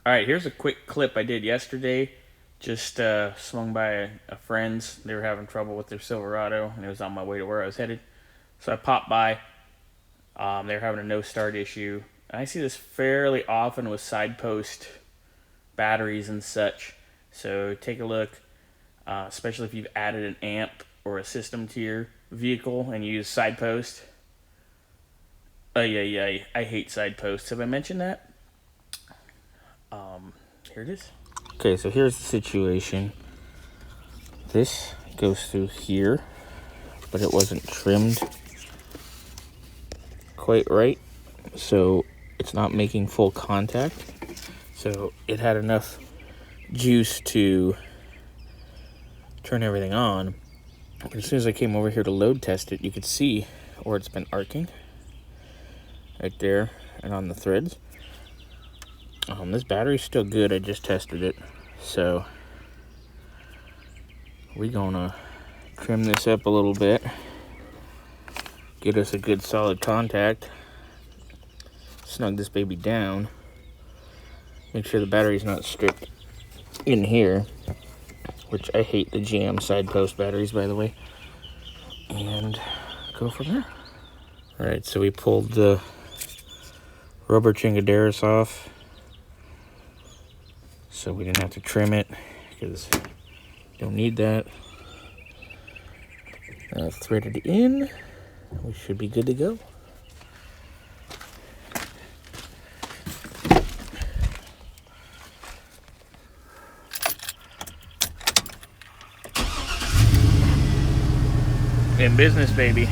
All right, here's a quick clip I did yesterday. Just swung by a friend's. They were having trouble with their Silverado, and it was on my way to where I was headed. So I popped by. They were having a no start issue. And I see this fairly often with side post batteries and such. So take a look, especially if you've added an amp or a system to your vehicle and you use side post. Yeah, I hate side posts. Have I mentioned that? Here it is. Okay, so here's the situation. This goes through here, but it wasn't trimmed quite right, so it's not making full contact. So it had enough juice to turn everything on, but as soon as I came over here to load test it, you could see where it's been arcing right there and on the threads. This battery's still good. I just tested it, so we're gonna trim this up a little bit, get us a good solid contact, snug this baby down, make sure the battery's not stripped in here, which I hate the GM side post batteries, by the way, and go from there. All right, so we pulled the rubber chingaderas off, so we didn't have to trim it because you don't need that. Threaded in, we should be good to go. In business, baby.